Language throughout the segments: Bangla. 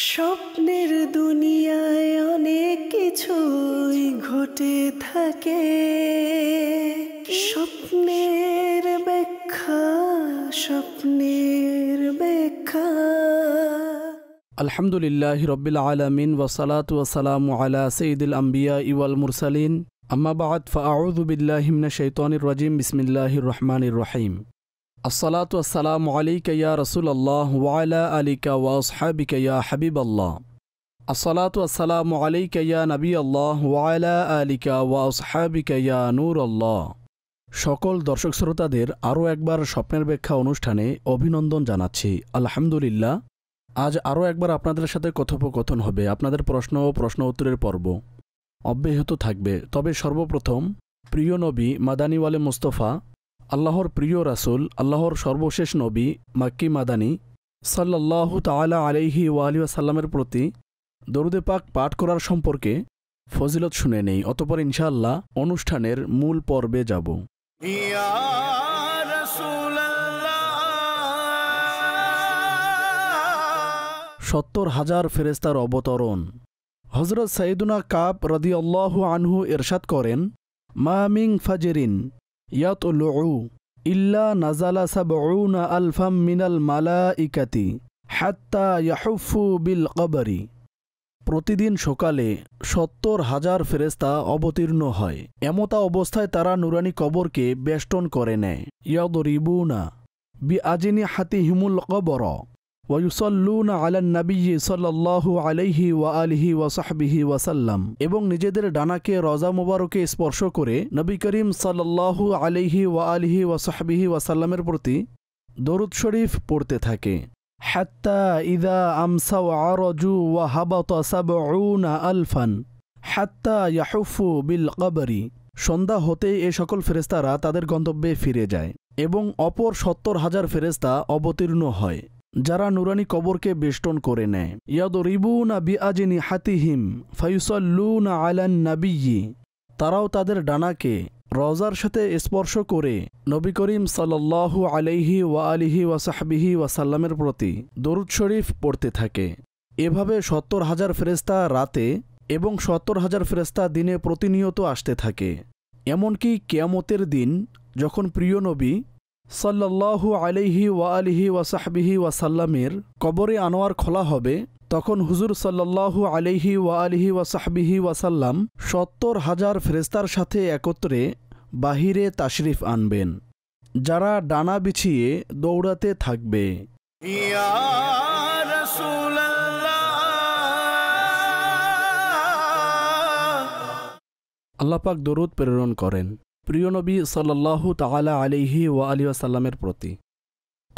স্বপ্নের দুনিয়ায় অনেক কিছুই ঘটে থাকে, স্বপ্নের ব্যাখ্যা, স্বপ্নের ব্যাখ্যা। আলহামদুলিল্লাহি রব্বিল আলামিন ওয়াসসালাতু ওয়াসসালামু আলা সাইয়্যিদিল আমবিয়া ওয়াল মুরসালিন, আম্মা বা'দ, ফাআউযু বিল্লাহি মিনাশ শাইতানির রাজিম। বিসমিল্লাহির রহমানির রহিম। আসসালাতু ওয়াসসালামু আলাইকা ইয়া রাসূলুল্লাহ ওয়া আলা আলিকা ওয়া আসহাবিকা ইয়া হাবিবাল্লাহ। আসসালাতু ওয়াসসালামু আলাইকা ইয়া নবিয়াল্লাহ ওয়া আলা আলিকা ওয়া আসহাবিকা ইয়া নূরাল্লাহ। সকল দর্শক শ্রোতাদের আরও একবার স্বপ্নের ব্যাখ্যা অনুষ্ঠানে অভিনন্দন জানাচ্ছি। আলহামদুলিল্লাহ, আজ আরও একবার আপনাদের সাথে কথোপকথন হবে। আপনাদের প্রশ্ন ও প্রশ্ন উত্তরের পর্ব অব্যাহত থাকবে। তবে সর্বপ্রথম প্রিয় নবী মাদানীওয়ালে মুস্তফা, আল্লাহর প্রিয় রাসূল, আল্লাহর সর্বশেষ নবী মাক্কি মাদানী সাল্লাল্লাহু তাআলা আলাইহি ওয়া আলিহি ওয়াসাল্লামের প্রতি দরুদে পাক পাঠ করার সম্পর্কে ফজিলত শুনে নেই, অতঃপর ইনশাআল্লাহ অনুষ্ঠানের মূল পর্বে যাব। 70,000 ফেরেশতার অবতরণ। হযরত সাইয়্যিদুনা কাব রাদিয়াল্লাহু আনহু ইরশাদ করেন, মা মিন ফাজরিন ইয়াতলুউ ইল্লা নাযালা সাবউনা আলফাম মিনাল মালাইকাতি হাত্তা ইয়াহুফু বিল কবরি। প্রতিদিন সকালে 70,000 ফেরেশতা অবতীর্ণ হয়। এমতা অবস্থায় তারা নুরানি কবরকে বেষ্টন করে নেয়। ইয়াদরিবুনা বিআজনিহাতিহিমুল কবর ওয়া ইউসাল্লুনা আলান নাবিয়্যি সাল্লাল্লাহু আলাইহি ওয়া আলিহি ওয়া সাহবিহি ওয়াসাল্লাম, এবং নিজেদের ডানাকে রজা মুবারকে স্পর্শ করে নবী করিম সাল্লাল্লাহু আলাইহি ওয়া আলিহি ওয়া সাহবিহি ওয়াসাল্লামের প্রতি দরুদ শরীফ পড়তে থাকে। হাত্তা ইযা আমসাউ আরজু ওয়া হাবাতা সাবউনা আলফান হাত্তা ইয়াহুফু বিল কবরি। সন্ধ্যা হতেই এ সকল ফেরেশতারা তাদের গন্তব্যে ফিরে যায় এবং অপর 70,000 ফেরেশতা অবতীর্ণ হয়, যারা নুরানি কবরকে বেষ্টন করে নেয়। ইয়াদরিবুনা বিআজনিহাতিহিম ফায়ুসাল্লুনা আলান নাবিয়্যি। তারাও তাদের ডানাকে রজার সাথে স্পর্শ করে নবী করিম সাল্লাল্লাহু আলাইহি ওয়া আলিহি ওয়া সাহবিহি ওয়াসাল্লামের প্রতি দরুদ শরীফ পড়তে থাকে। এভাবে 70,000 ফেরেশতা রাতে এবং 70,000 ফেরেশতা দিনে প্রতিনিয়ত আসতে থাকে। এমনকি কিয়ামতের দিন যখন প্রিয় নবী সাল্লাল্লাহু আলাইহি ওয়া আলিহি ওয়া সাহবিহি ওয়াসাল্লামের কবরে আনোয়ার খোলা হবে, তখন হুজুর সাল্লাল্লাহু আলাইহি ওয়া আলিহি ওয়া সাহবিহি ওয়াসাল্লাম 70,000 ফেরেশতার সাথে একত্রে বাহিরে তাশরিফ আনবেন, যারা ডানা বিছিয়ে দৌড়াতে থাকবে। ইয়া রাসূলুল্লাহ। আল্লাহ পাক দরুদ প্রেরণ করেন প্রিয় নবী সাল্লাল্লাহু তাআলা আলাইহি ওয়া আলিহি ওয়াসাল্লামের প্রতি।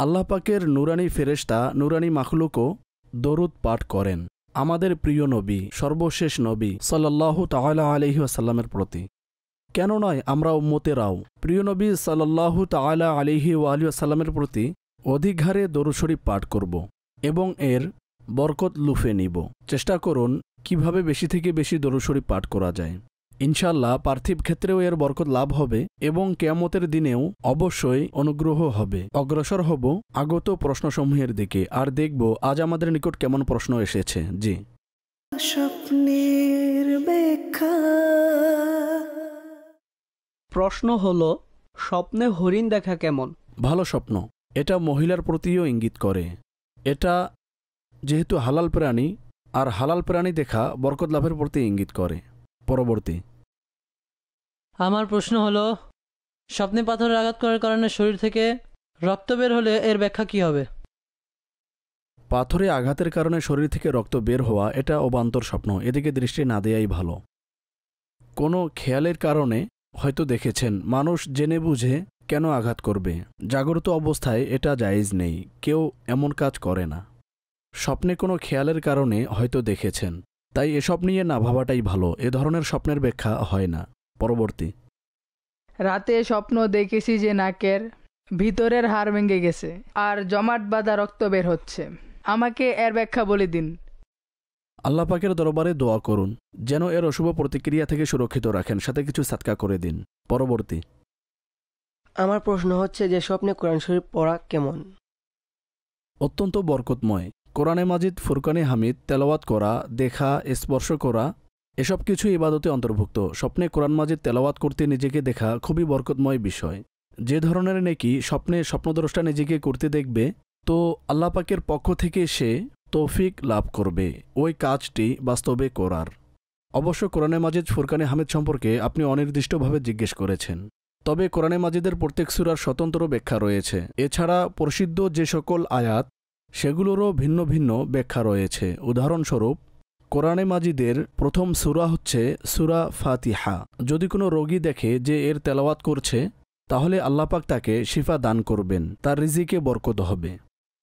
আল্লাহ পাকের নুরানি ফেরেশতা, নুরানি মাখলুকও দরুদ পাঠ করেন আমাদের প্রিয় নবী, সর্বশেষ নবী সাল্লাল্লাহু তাআলা আলাইহি ওয়াসাল্লামের প্রতি। কেন নয়, আমরা উম্মতেরাও প্রিয় নবী সাল্লাল্লাহু তাআলা আলাইহি ওয়া আলিহি ওয়াসাল্লামের প্রতি অধিক হারে দরুদ শরীফ পাঠ করব এবং এর বরকত লুফে নিব। চেষ্টা করুন কিভাবে বেশি থেকে বেশি দরুদ শরীফ পাঠ করা যায়। ইনশাআল্লাহ পার্থিব ক্ষেত্রেও এর বরকত লাভ হবে এবং কিয়ামতের দিনেও অবশ্যই অনুগ্রহ হবে। অগ্রসর হব আগত প্রশ্নসমূহের দিকে আর দেখব আজ আমাদের নিকট কেমন প্রশ্ন এসেছে। জি, স্বপ্নের ব্যাখ্যা। প্রশ্ন হলো, স্বপ্নে হরিণ দেখা কেমন? ভালো স্বপ্ন। এটা মহিলার প্রতিও ইঙ্গিত করে। এটা যেহেতু হালাল প্রাণী, আর হালাল প্রাণী দেখা বরকত লাভের প্রতি ইঙ্গিত করে। পরবর্তী আমার প্রশ্ন হলো, স্বপ্নে পাথরের আঘাত করার কারণে শরীর থেকে রক্ত বের হলে এর ব্যাখ্যা কি হবে? পাথরে আঘাতের কারণে শরীর থেকে রক্ত বের হওয়া এটা অবান্তর স্বপ্ন, এদিকে দৃষ্টি না দেয়াই ভালো। কোনো খেয়ালের কারণে হয়তো দেখেছেন, মানুষ জেনে বুঝে কেন আঘাত করবে? জাগ্রত অবস্থায় এটা জায়েজ নেই, কেউ এমন কাজ করে না। স্বপ্নে কোনো খেয়ালের কারণে হয়তো দেখেছেন, তাই এসব নিয়ে না ভাবাটাই ভালো। এ ধরনের স্বপ্নের ব্যাখ্যা হয় না। পরবর্তী রাতে স্বপ্ন দেখেছি যে নাকের ভিতরের হাড় ভেঙে গেছে আর জমাট বাঁধা রক্ত বের হচ্ছে, আমাকে এর ব্যাখ্যা বলে দিন। আল্লাহ পাকের দরবারে দোয়া করুন যেন এর অশুভ প্রতিক্রিয়া থেকে সুরক্ষিত রাখেন, সাথে কিছু সাদকা করে দিন। পরবর্তী আমার প্রশ্ন হচ্ছে যে স্বপ্নে কোরআন শরীফ পড়া কেমন? অত্যন্ত বরকতময়। কোরআনে মাজিদ, ফুরকানে হামিদ তেলাওয়াত করা, দেখা, স্পর্শ করা এসব কিছু ইবাদতে অন্তর্ভুক্ত। স্বপ্নে কোরআন মাজিদ তেলাওয়াত করতে নিজেকে দেখা খুবই বরকতময় বিষয়। যে ধরনের নেকি স্বপ্নে স্বপ্নদ্রষ্টা নিজেকে করতে দেখবে, তো আল্লাহ পাকের পক্ষ থেকে সে তৌফিক লাভ করবে ওই কাজটি বাস্তবে করার। অবশ্য কোরআনে মাজিদ, ফুরকানে হামিদ সম্পর্কে আপনি অনির্দিষ্টভাবে জিজ্ঞেস করেছেন। তবে কোরআনে মাজিদের প্রত্যেক সূরার স্বতন্ত্র ব্যাখ্যা রয়েছে। এছাড়া প্রসিদ্ধ যে সকল আয়াত সেগুলোরও ভিন্ন ভিন্ন ব্যাখ্যা রয়েছে। উদাহরণস্বরূপ, কোরআনে মাজিদের প্রথম সূরা হচ্ছে সূরা ফাতিহা। যদি কোনো রোগী দেখে যে এর তেলাওয়াত করছে, তাহলে আল্লাহ পাক তাকে শিফা দান করবেন, তার রিজিকে বরকত হবে।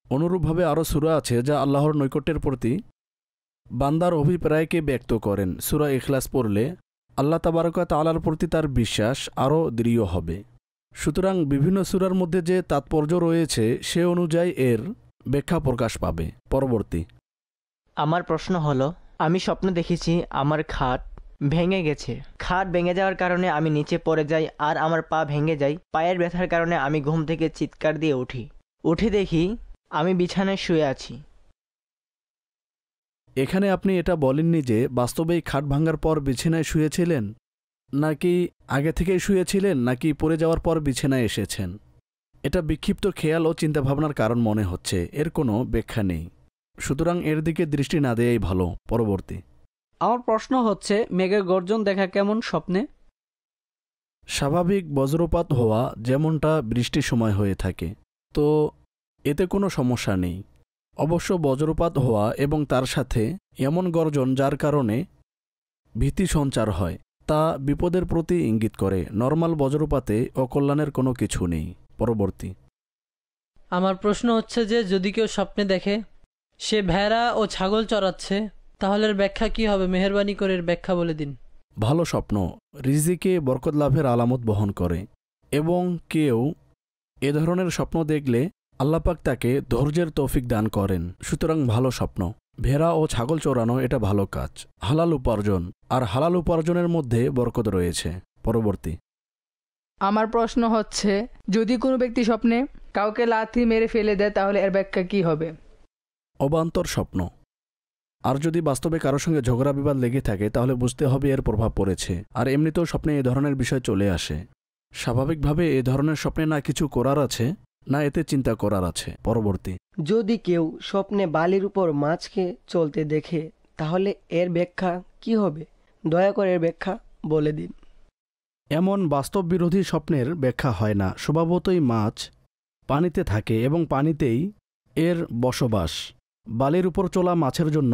অনুরূপভাবে আরও সূরা আছে যা আল্লাহর নৈকট্যের প্রতি বান্দার অভিপ্রায়কে ব্যক্ত করেন। সূরা ইখলাস পড়লে আল্লাহ তাবারক ওয়া তাআলার প্রতি তার বিশ্বাস আরও দৃঢ় হবে। সুতরাং বিভিন্ন সূরার মধ্যে যে তাৎপর্য রয়েছে সে অনুযায়ী এর ব্যাখ্যা প্রকাশ পাবে। পরবর্তী। আমার প্রশ্ন হলো, আমি স্বপ্ন দেখেছি আমার খাট ভেঙে গেছে। খাট ভেঙে যাওয়ার কারণে আমি নিচে পড়ে যাই আর আমার পা ভেঙে যায়। পায়ের ব্যথার কারণে আমি ঘুম থেকে চিৎকার দিয়ে উঠে দেখি আমি বিছানায় শুয়ে আছি। এখানে আপনি এটা বলেননি যে বাস্তবেই খাট ভাঙার পর বিছানায় শুয়েছিলেন, নাকি আগে থেকেই শুয়েছিলেন, নাকি পড়ে যাওয়ার পর বিছানায় এসেছেন। এটা বিক্ষিপ্ত খেয়াল ও চিন্তাভাবনার কারণ মনে হচ্ছে, এর কোনো ব্যাখ্যা নেই। সুতরাং এর দিকে দৃষ্টি না দেয়াই ভালো। পরবর্তী। আমার প্রশ্ন হচ্ছে, মেঘের গর্জন দেখা কেমন স্বপ্নে? স্বাভাবিক বজ্রপাত হওয়া যেমনটা বৃষ্টির সময় হয়ে থাকে, তো এতে কোনো সমস্যা নেই। অবশ্য বজ্রপাত হওয়া এবং তার সাথে এমন গর্জন যার কারণে ভীতি সঞ্চার হয়, তা বিপদের প্রতি ইঙ্গিত করে। নর্মাল বজ্রপাতে অকল্যাণের কোনো কিছু নেই। পরবর্তী। আমার প্রশ্ন হচ্ছে যে যদি কেউ স্বপ্নে দেখে সে ভেড়া ও ছাগল চড়াচ্ছে, তাহলে এর ব্যাখ্যা কি হবে? মেহেরবানি করে এর ব্যাখ্যা বলে দিন। ভালো স্বপ্ন রিজিকে বরকত লাভের আলামত বহন করে, এবং কেউ এ ধরনের স্বপ্ন দেখলে আল্লাহ পাক তাকে ধৈর্যের তৌফিক দান করেন। সুতরাং ভালো স্বপ্ন। ভেড়া ও ছাগল চড়ানো এটা ভালো কাজ, হালাল উপার্জন, আর হালাল উপার্জনের মধ্যে বরকত রয়েছে। পরবর্তী। আমার প্রশ্ন হচ্ছে, যদি কোনো ব্যক্তি স্বপ্নে কাউকে লাথি মেরে ফেলে দেয় তাহলে এর ব্যাখ্যা কি হবে? অবান্তর স্বপ্ন। আর যদি বাস্তবে কারোর সঙ্গে ঝগড়া বিবাদ লেগে থাকে তাহলে বুঝতে হবে এর প্রভাব পড়েছে। আর এমনিতেও স্বপ্নে এ ধরনের বিষয় চলে আসে। স্বাভাবিকভাবে এ ধরনের স্বপ্নে না কিছু করার আছে, না এতে চিন্তা করার আছে। পরবর্তী। যদি কেউ স্বপ্নে বালির উপর মাছকে চলতে দেখে তাহলে এর ব্যাখ্যা কি হবে? দয়া করে এর ব্যাখ্যা বলে দিন। এমন বাস্তব বিরোধী স্বপ্নের ব্যাখ্যা হয় না। স্বভাবতই মাছ পানিতে থাকে এবং পানিতেই এর বসবাস। বালির উপর চলা মাছের জন্য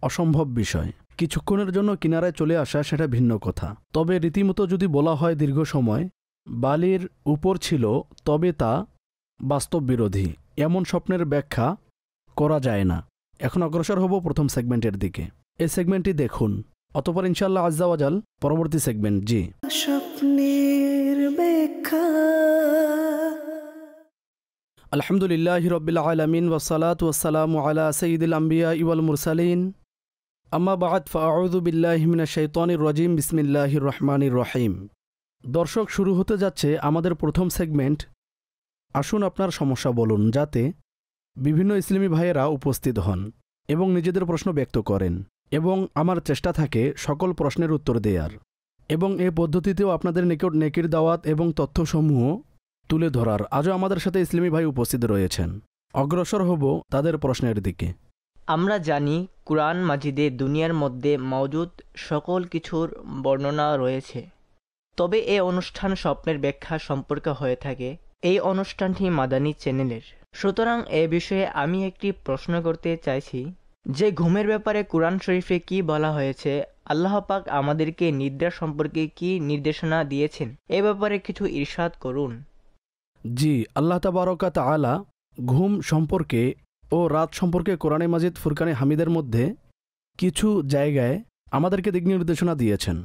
অসম্ভব বিষয়। কিছুক্ষণের জন্য কিনারায় চলে আসা সেটা ভিন্ন কথা। তবে রীতিমতো যদি বলা হয় দীর্ঘ সময় বালির উপর ছিল, তবে তা বাস্তব বিরোধী। এমন স্বপ্নের ব্যাখ্যা করা যায় না। এখন অগ্রসর হব প্রথম সেগমেন্টের দিকে। এই সেগমেন্টটি দেখুন, অতঃপর ইনশাআল্লাহ আজ্জা ওয়াজাল পরবর্তী সেগমেন্ট। জি, স্বপ্নের ব্যাখ্যা। আলহামদুলিল্লাহি রাব্বিল আলামিন ওয়াসসালাতু ওয়াসসালামু আলা সাইয়্যিদিল আমবিয়া ওয়াল মুরসালিন, আম্মা বা'দ, ফাআউযু বিল্লাহি মিনাশ শাইতানির রাজিম, বিসমিল্লাহির রহমানির রহিম। দর্শক, শুরু হতে যাচ্ছে আমাদের প্রথম সেগমেন্ট। আসুন আপনার সমস্যা বলুন, যাতে বিভিন্ন ইসলামী ভাইয়েরা উপস্থিত হন এবং নিজেদের প্রশ্ন ব্যক্ত করেন, এবং আমার চেষ্টা থাকে সকল প্রশ্নের উত্তর দেওয়ার, এবং এ পদ্ধতিতেও আপনাদের নিকট নেকির দাওয়াত এবং তথ্যসমূহ তুলে ধরার। আজও আমাদের সাথে ইসলামী ভাই উপস্থিত রয়েছেন। অগ্রসর হব তাদের প্রশ্নের দিকে। আমরা জানি কুরআন মাজিদে দুনিয়ার মধ্যে মওজুদ সকল কিছুর বর্ণনা রয়েছে, তবে এই অনুষ্ঠান স্বপ্নের ব্যাখ্যা সম্পর্কে হয়ে থাকে। এই অনুষ্ঠানটি মাদানী চ্যানেলের। সুতরাং এ বিষয়ে আমি একটি প্রশ্ন করতে চাইছি যে ঘুমের ব্যাপারে কুরআন শরীফে কি বলা হয়েছে, আল্লাহ পাক আমাদেরকে নিদ্রা সম্পর্কে কি নির্দেশনা দিয়েছেন, এ ব্যাপারে কিছু ইরশাদ করুন। জি, আল্লাহ তাবারক ওয়া তাআলা ঘুম সম্পর্কে ও রাত সম্পর্কে কোরআনে মাজিদ, ফুরকানে হামিদের মধ্যে কিছু জায়গায় আমাদেরকে দিক নির্দেশনা দিয়েছেন।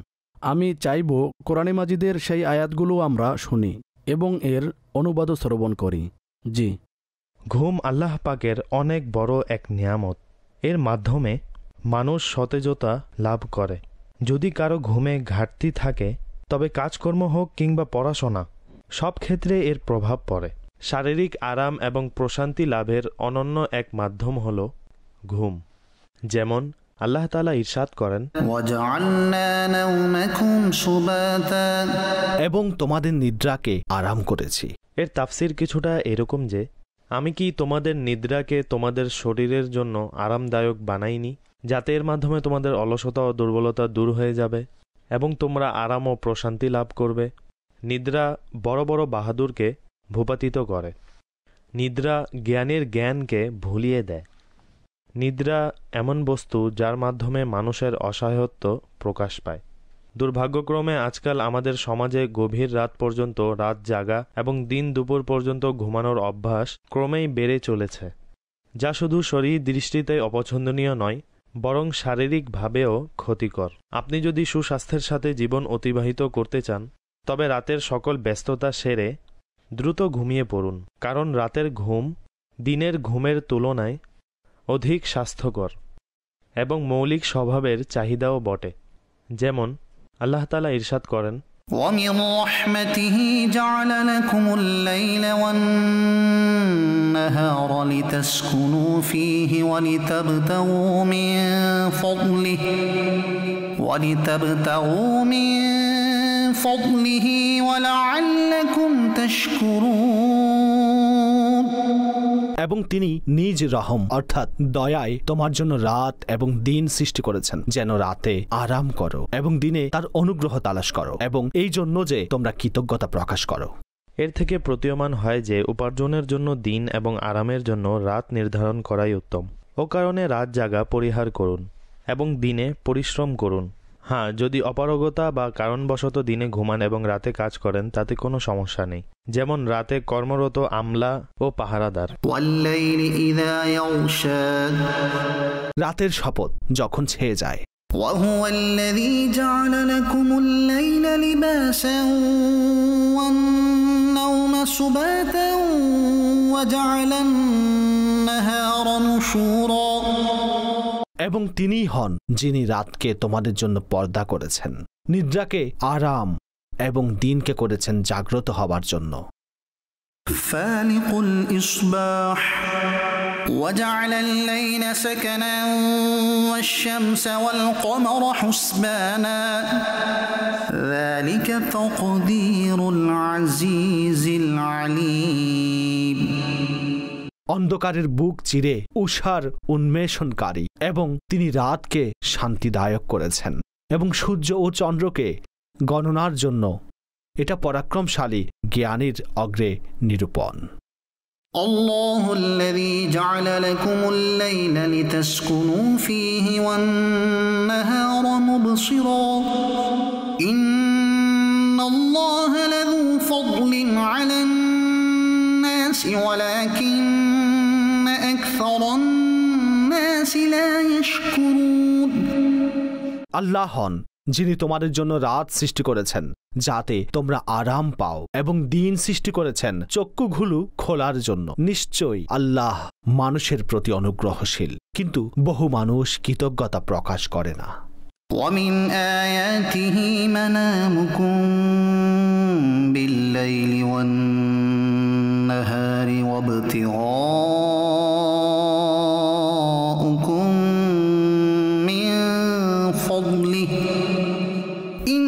আমি চাইব কোরআনে মাজিদের সেই আয়াতগুলো আমরা শুনি এবং এর অনুবাদও শ্রবণ করি। জি। ঘুম আল্লাহ পাকের অনেক বড় এক নিয়ামত। এর মাধ্যমে মানুষ সতেজতা লাভ করে। যদি কারো ঘুমে ঘাটতি থাকে তবে কাজকর্ম হোক কিংবা পড়াশোনা, সব ক্ষেত্রে এর প্রভাব পড়ে। শারীরিক আরাম এবং প্রশান্তি লাভের অনন্য এক মাধ্যম হল ঘুম। যেমন আল্লাহ তাআলা ইরশাদ করেন, وجعلنا نومكم سباتا এবং তোমাদের নিদ্রাকে আরাম করেছি। এর তাফসির কিছুটা এরকম যে, আমি কি তোমাদের নিদ্রাকে তোমাদের শরীরের জন্য আরামদায়ক বানাইনি, যাতে এর মাধ্যমে তোমাদের অলসতা ও দুর্বলতা দূর হয়ে যাবে এবং তোমরা আরাম ও প্রশান্তি লাভ করবে। নিদ্রা বড় বড় বাহাদুরকে ভূপাতিত করে। নিদ্রা জ্ঞানীর জ্ঞানকে ভুলিয়ে দেয়। নিদ্রা এমন বস্তু যার মাধ্যমে মানুষের অসহায়ত্ব প্রকাশ পায়। দুর্ভাগ্যক্রমে আজকাল আমাদের সমাজে গভীর রাত পর্যন্ত রাত জাগা এবং দিন দুপুর পর্যন্ত ঘুমানোর অভ্যাস ক্রমেই বেড়ে চলেছে, যা শুধু শরীর দৃষ্টিতে অপছন্দনীয় নয়, বরং শারীরিকভাবেও ক্ষতিকর। আপনি যদি সুস্বাস্থ্যের সাথে জীবন অতিবাহিত করতে চান, তবে রাতের সকল ব্যস্ততা সেরে দ্রুত ঘুমিয়ে পড়ুন, কারণ রাতের ঘুম দিনের ঘুমের তুলনায় অধিক স্বাস্থ্যকর এবং মৌলিক স্বভাবের চাহিদাও বটে। যেমন আল্লাহ তাআলা ইরশাদ করেন, ومن رحمته جعل لكم الليل والنهار لتسكنوا فيه ولتبتغوا من فضله ولعلكم تشكرون। এবং তিনি নিজ রহম অর্থাৎ দয়ায় তোমার জন্য রাত এবং দিন সৃষ্টি করেছেন, যেন রাতে আরাম করো এবং দিনে তার অনুগ্রহ তালাশ করো, এবং এই জন্য যে তোমরা কৃতজ্ঞতা প্রকাশ করো। এর থেকে প্রতীয়মান হয় যে উপার্জনের জন্য দিন এবং আরামের জন্য রাত নির্ধারণ করাই উত্তম। ও কারণে রাত জাগা পরিহার করুন এবং দিনে পরিশ্রম করুন। হ্যাঁ, যদি অপারগতা বা কারণবশত দিনে ঘুমান এবং রাতে কাজ করেন, তাতে কোনো সমস্যা নেই। যেমন রাতে কর্মরত আমলা ও পাহারাদার। রাতের শপথ যখন ছেয়ে যায়। وهو الذي جعل لكم الليل لباسا والنوم سباتا وجعل النهار نشورا। এবং তিনিই হন যিনি রাতকে তোমাদের জন্য পর্দা করেছেন, নিদ্রাকে আরাম এবং দিনকে করেছেন জাগ্রত হবার জন্য। فالق الإصباح وجعل الليل سكنا والشمس والقمر حسبانا ذلك تقدير العزيز العليم। অন্ধকারের বুক চিরে উষার উন্মেষণকারী, এবং তিনি রাতকে শান্তিদায়ক করেছেন এবং সূর্য ও চন্দ্রকে গণনার জন্য এটা পরাক্রমশালী জ্ঞানীর অগ্রে নিরূপণ। الله الذي جعل لكم الليل لتسكنوا فيه والنهار مبصرا إن الله لذو فضل على الناس ولكن أكثر الناس لا يشكرون। আল্লাহ হন যিনি তোমাদের জন্য রাত সৃষ্টি করেছেন যাতে তোমরা আরাম পাও, এবং দিন সৃষ্টি করেছেন চক্ষুগুলো খোলার জন্য। নিশ্চয়ই আল্লাহ মানুষের প্রতি অনুগ্রহশীল, কিন্তু বহু মানুষ কৃতজ্ঞতা প্রকাশ করে না। ومن آياته منامكم بالليل والنهار وابتغاؤكم من فضله إن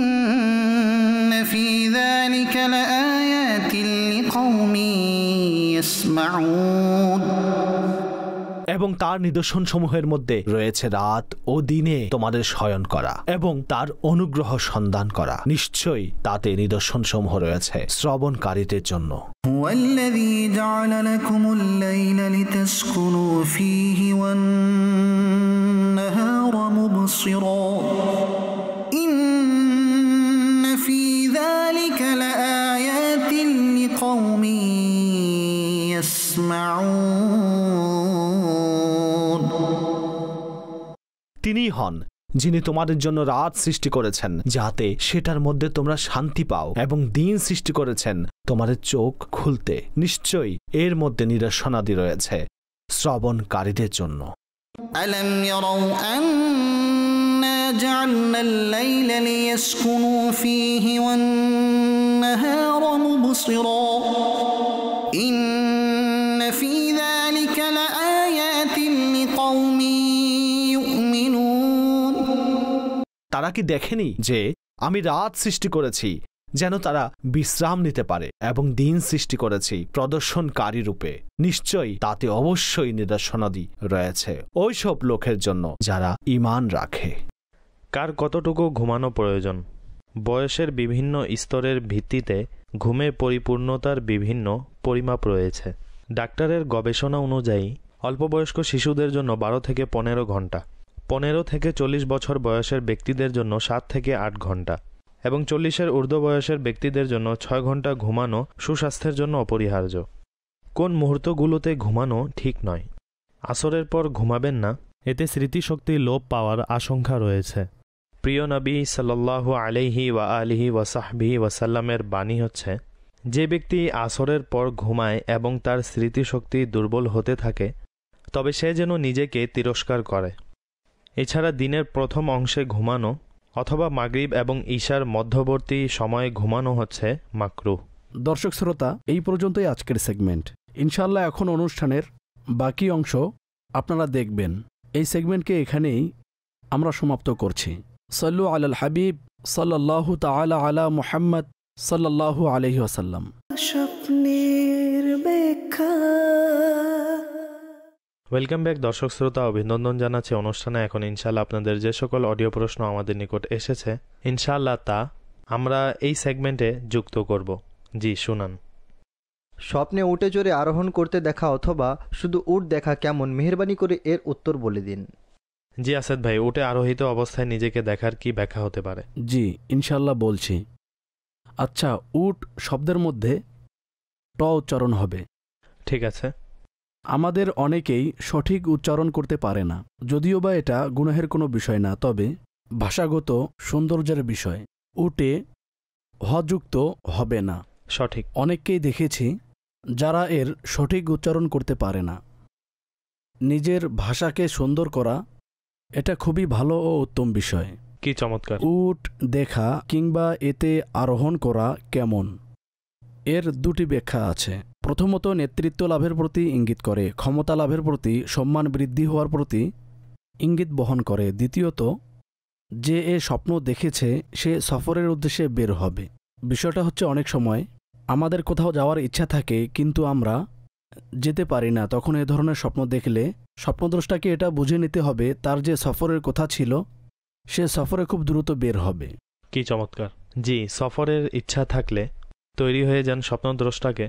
في ذلك لآيات لقوم يسمعون। এবং তার নিদর্শনসমূহের মধ্যে রয়েছে রাত ও দিনে তোমাদের শয়ন করা এবং তার অনুগ্রহ সন্ধান করা। নিশ্চয়ই তাতে নিদর্শনসমূহ রয়েছে শ্রবণকারীদের জন্য। هو الذي جعل لكم الليل لتسكنوا فيه والنهار مبصرا إن في ذلك لآيات لقوم يسمعون। তিনিই হন যিনি তোমাদের জন্য রাত সৃষ্টি করেছেন যাতে সেটার মধ্যে তোমরা শান্তি পাও, এবং দিন সৃষ্টি করেছেন তোমাদের চোখ খুলতে। নিশ্চয়ই এর মধ্যে নিদর্শনাদি রয়েছে শ্রবণকারীদের জন্য। ألم يروا أنا جعلنا الليل ليسكنوا فيه والنهار مبصرا إن في ذلك لآيات لقوم তারা কি দেখেনি যে আমি রাত সৃষ্টি করেছি যেন তারা বিশ্রাম নিতে পারে এবং দিন সৃষ্টি করেছি প্রদর্শনকারী রূপে? নিশ্চয়ই তাতে অবশ্যই নিদর্শনাদি রয়েছে ওই সব লোকের জন্য যারা ঈমান রাখে। কার কতটুকু ঘুমানো প্রয়োজন? বয়সের বিভিন্ন স্তরের ভিত্তিতে ঘুমের পরিপূর্ণতার বিভিন্ন পরিমাপ রয়েছে। ডাক্তারের গবেষণা অনুযায়ী অল্পবয়স্ক শিশুদের জন্য 12 থেকে 15 ঘন্টা, 15 থেকে 40 বছর বয়সের ব্যক্তিদের জন্য 7 থেকে 8 ঘন্টা এবং 40-এর ঊর্ধ্ব বয়সের ব্যক্তিদের জন্য 6 ঘন্টা ঘুমানো সুস্বাস্থ্যের জন্য অপরিহার্য। কোন মুহূর্তগুলোতে ঘুমানো ঠিক নয়? আসরের পর ঘুমাবেন না, এতে স্মৃতিশক্তি লোপ পাওয়ার আশঙ্কা রয়েছে। প্রিয় নবী সাল্লাল্লাহু আলাইহি ওয়া আলিহি ওয়াসাহবিহি ওয়াসাল্লামের বাণী হচ্ছে, যে ব্যক্তি আসরের পর ঘুমায় এবং তার স্মৃতিশক্তি দুর্বল হতে থাকে তবে সে যেন নিজেকে তিরস্কার করে। এছাড়া দিনের প্রথম অংশে ঘুমানো অথবা মাগরিব এবং ঈশার মধ্যবর্তী সময়ে ঘুমানো হচ্ছে মাকরুহ। দর্শক শ্রোতা, এই পর্যন্তই আজকের সেগমেন্ট। ইনশাআল্লাহ এখন অনুষ্ঠানের বাকি অংশ আপনারা দেখবেন। এই সেগমেন্টকে এখানেই আমরা সমাপ্ত করছি। সাল্লু আলাল হাবিব সাল্লাল্লাহু তাআলা আলা মুহাম্মদ সাল্লাল্লাহু আলাইহি ওয়াসাল্লাম। স্বপ্নের ব্যাখ্যা। ওয়েলকাম ব্যাক দর্শক শ্রোতা, অভিনন্দন জানাচ্ছি অনুষ্ঠানে। এখন ইনশাআল্লাহ আপনাদের যে সকল অডিও প্রশ্ন আমাদের নিকট এসেছে ইনশাআল্লাহ তা আমরা এই সেগমেন্টে যুক্ত করব। জি শুনান। স্বপ্নে উটে চড়ে আরোহণ করতে দেখা অথবা শুধু উট দেখা কেমন, মেহেরবানি করে এর উত্তর বলে দিন। জি আসাদ ভাই, উটে আরোহিত অবস্থায় নিজেকে দেখার কি ব্যাখ্যা হতে পারে? জি ইনশাআল্লাহ বলছি। আচ্ছা, উট শব্দের মধ্যে ট উচ্চারণ হবে। ঠিক আছে। আমাদের অনেকেই সঠিক উচ্চারণ করতে পারে না, যদিও বা এটা গুনাহের কোনো বিষয় না, তবে ভাষাগত সৌন্দর্যের বিষয়। উটে হযুক্ত হবে না। সঠিক। অনেককেই দেখেছি যারা এর সঠিক উচ্চারণ করতে পারে না। নিজের ভাষাকে সুন্দর করা এটা খুবই ভালো ও উত্তম বিষয়। কি চমৎকার। উট দেখা কিংবা এতে আরোহণ করা কেমন, এর দুটি ব্যাখ্যা আছে। প্রথমত, নেতৃত্ব লাভের প্রতি ইঙ্গিত করে, ক্ষমতা লাভের প্রতি, সম্মান বৃদ্ধি হওয়ার প্রতি ইঙ্গিত বহন করে। দ্বিতীয়ত, যে এ স্বপ্ন দেখেছে সে সফরের উদ্দেশ্যে বের হবে। বিষয়টা হচ্ছে অনেক সময় আমাদের কোথাও যাওয়ার ইচ্ছা থাকে কিন্তু আমরা যেতে পারি না, তখন এ ধরনের স্বপ্ন দেখলে স্বপ্নদ্রষ্টাকে এটা বুঝে নিতে হবে তার যে সফরের কথা ছিল সে সফরে খুব দ্রুত বের হবে। কি চমৎকার। জি, সফরের ইচ্ছা থাকলে তৈরি হয়ে যান স্বপ্নদ্রষ্টাকে।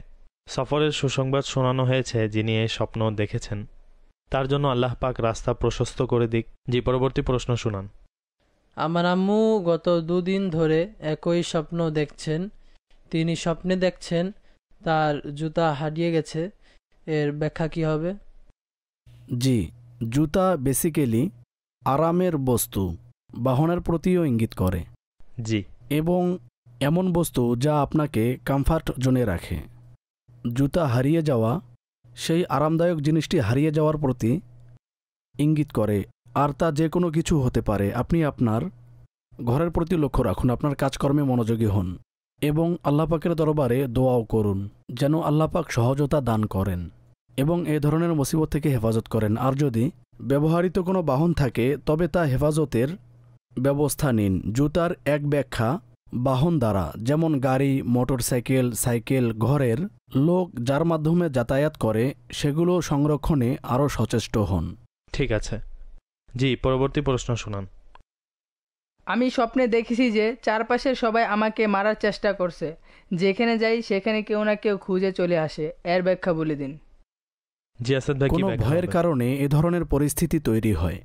সফরের সুসংবাদ শোনানো হয়েছে যিনি এই স্বপ্ন দেখেছেন, তার জন্য আল্লাহ পাক রাস্তা প্রশস্ত করে দিক। জি, পরবর্তী প্রশ্ন শুনান। আমার আম্মু গত 2 দিন ধরে একই স্বপ্ন দেখছেন। তিনি স্বপ্নে দেখছেন তার জুতা হারিয়ে গেছে, এর ব্যাখ্যা কি হবে? জি, জুতা বেসিক্যালি আরামের বস্তু, বাহনের প্রতিও ইঙ্গিত করে। জি। এবং এমন বস্তু যা আপনাকে কমফর্ট জোনে রাখে। জুতা হারিয়ে যাওয়া সেই আরামদায়ক জিনিসটি হারিয়ে যাওয়ার প্রতি ইঙ্গিত করে, আর তা যে কোনো কিছু হতে পারে। আপনি আপনার ঘরের প্রতি লক্ষ্য রাখুন, আপনার কাজকর্মে মনোযোগী হন এবং আল্লাহ পাকের দরবারে দোয়াও করুন যেন আল্লাহ পাক সহজতা দান করেন এবং এ ধরনের মুসিবত থেকে হেফাজত করেন। আর যদি ব্যবহৃত কোনো বাহন থাকে তবে তা হেফাজতের ব্যবস্থা নিন। জুতার এক ব্যাখ্যা বাহন দ্বারা, যেমন গাড়ি, মোটরসাইকেল, সাইকেল, ঘরের লোক যার মাধ্যমে যাতায়াত করে সেগুলো সংরক্ষণে আরও সচেষ্ট হন। ঠিক আছে। জি, পরবর্তী প্রশ্ন শুনান। আমি স্বপ্নে দেখেছি যে চারপাশের সবাই আমাকে মারার চেষ্টা করছে। যেখানে যাই সেখানে কেউ না কেউ খুঁজে চলে আসে, এর ব্যাখ্যা বলে দিন। জি আসাদ ভাই, কোনো ভয়ের কারণে এ ধরনের পরিস্থিতি তৈরি হয়,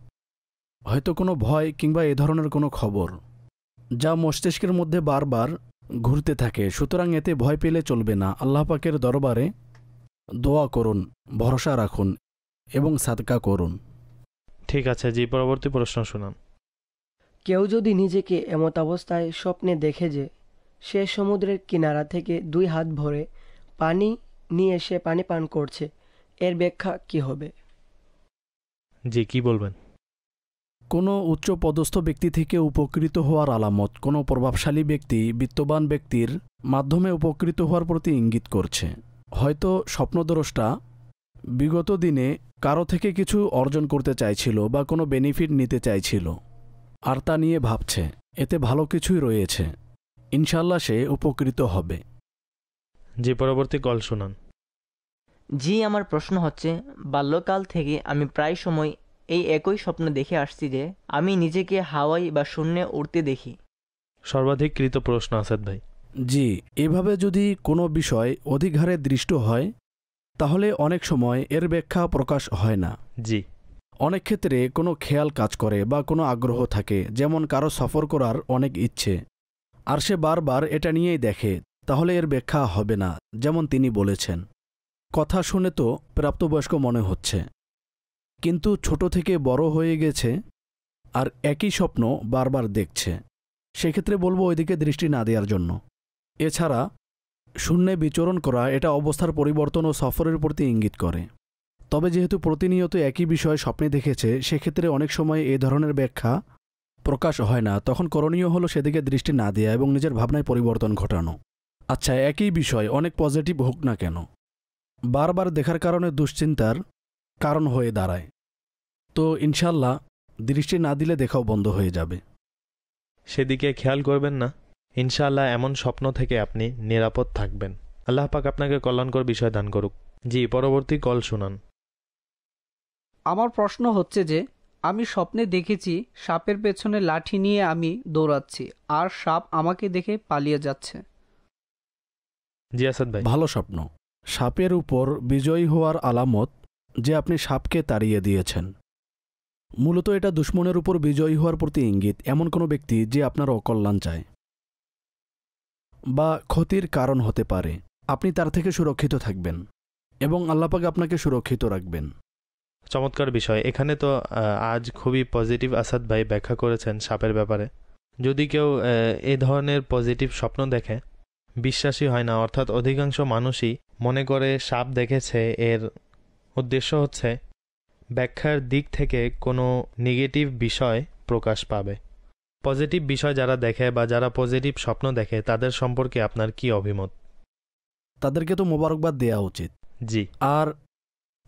হয়তো কোনো ভয় কিংবা এ ধরনের কোনো খবর যা মস্তিষ্কের মধ্যে বারবার ঘুরতে থাকে। সুতরাং এতে ভয় পেলে চলবে না। আল্লাহ পাকের দরবারে দোয়া করুন, ভরসা রাখুন এবং সাদকা করুন। ঠিক আছে। জি, পরবর্তী প্রশ্ন শুনান। কেউ যদি নিজেকে এমত অবস্থায় স্বপ্নে দেখে যে সে সমুদ্রের কিনারা থেকে 2 হাত ভরে পানি নিয়ে সে পানি পান করছে, এর ব্যাখ্যা কি হবে? জি, কি বলবেন? কোনো উচ্চ পদস্থ ব্যক্তি থেকে উপকৃত হওয়ার আলামত। কোনো প্রভাবশালী ব্যক্তি বিত্তবান ব্যক্তির মাধ্যমে উপকৃত হওয়ার প্রতি ইঙ্গিত করছে। হয়তো স্বপ্নদ্রষ্টা বিগত দিনে কারো থেকে কিছু অর্জন করতে চাইছিল বা কোনো বেনিফিট নিতে চাইছিল, আর তা নিয়ে ভাবছে, এতে ভালো কিছুই রয়েছে, ইনশাল্লাহ সে উপকৃত হবে। জি, পরবর্তী কল শুনান। জি, আমার প্রশ্ন হচ্ছে, বাল্যকাল থেকে আমি প্রায় সময় এই একই স্বপ্ন দেখে আসছি যে আমি নিজেকে হাওয়ায় বা শূন্যে উড়তে দেখি। সর্বাধিক কৃত প্রশ্ন আসাদ ভাই। জি, এভাবে যদি কোনো বিষয় অধিক হারে দৃষ্ট হয় তাহলে অনেক সময় এর ব্যাখ্যা প্রকাশ হয় না। জি, অনেক ক্ষেত্রে কোনো খেয়াল কাজ করে বা কোনো আগ্রহ থাকে, যেমন কারো সফর করার অনেক ইচ্ছে, আর সে বারবার এটা নিয়েই দেখে, তাহলে এর ব্যাখ্যা হবে না। যেমন তিনি বলেছেন, কথা শুনে তো প্রাপ্তবয়স্ক মনে হচ্ছে, কিন্তু ছোট থেকে বড় হয়ে গেছে আর একই স্বপ্ন বারবার দেখছে, সেক্ষেত্রে বলবো ওইদিকে দৃষ্টি না দেওয়ার জন্য। এছাড়া শূন্যে বিচরণ করা এটা অবস্থার পরিবর্তন ও সফরের প্রতি ইঙ্গিত করে। তবে যেহেতু প্রতিনিয়ত একই বিষয় স্বপ্নে দেখেছে, সেক্ষেত্রে অনেক সময় এ ধরনের ব্যাখ্যা প্রকাশ হয় না। তখন করণীয় হলো সেদিকে দৃষ্টি না দেয়া এবং নিজের ভাবনায় পরিবর্তন ঘটানো। আচ্ছা, একই বিষয় অনেক পজিটিভ হোক না কেন, বারবার দেখার কারণে দুশ্চিন্তার কারণ হয়ে দাঁড়ায়, তো ইনশাল্লাহ দৃষ্টি না দিলে দেখাও বন্ধ হয়ে যাবে। সেদিকে খেয়াল করবেন না, ইনশাআল্লাহ এমন স্বপ্ন থেকে আপনি নিরাপদ থাকবেন। আল্লাহ পাক আপনাকে কল্যাণকর বিষয় দান করুক। জি, পরবর্তী কল শুনান। আমার প্রশ্ন হচ্ছে যে আমি স্বপ্নে দেখেছি সাপের পেছনে লাঠি নিয়ে আমি দৌড়াচ্ছি আর সাপ আমাকে দেখে পালিয়ে যাচ্ছে। জি আসাদ ভাই। ভালো স্বপ্ন। সাপের উপর বিজয়ী হওয়ার আলামত যে আপনি সাপকে তাড়িয়ে দিয়েছেন। মূলত এটা দুশ্মনের উপর বিজয়ী হওয়ার প্রতি ইঙ্গিত, এমন কোনো ব্যক্তি যে আপনার অকল্যাণ চায় বা ক্ষতির কারণ হতে পারে, আপনি তার থেকে সুরক্ষিত থাকবেন এবং আল্লাহ পাক আপনাকে সুরক্ষিত রাখবেন। চমৎকার বিষয়। এখানে তো আজ খুবই পজিটিভ আসাদ ভাই ব্যাখ্যা করেছেন সাপের ব্যাপারে। যদি কেউ এ ধরনের পজিটিভ স্বপ্ন দেখে, বিশ্বাসী হয় না, অর্থাৎ অধিকাংশ মানুষই মনে করে সাপ দেখেছে, এর উদ্দেশ্য হচ্ছে ব্যাখ্যার দিক থেকে কোনো নেগেটিভ বিষয় প্রকাশ পাবে। পজিটিভ বিষয় যারা দেখে বা যারা পজিটিভ স্বপ্ন দেখে তাদের সম্পর্কে আপনার কি অভিমত? তাদেরকে তো মোবারকবাদ দেওয়া উচিত। জি। আর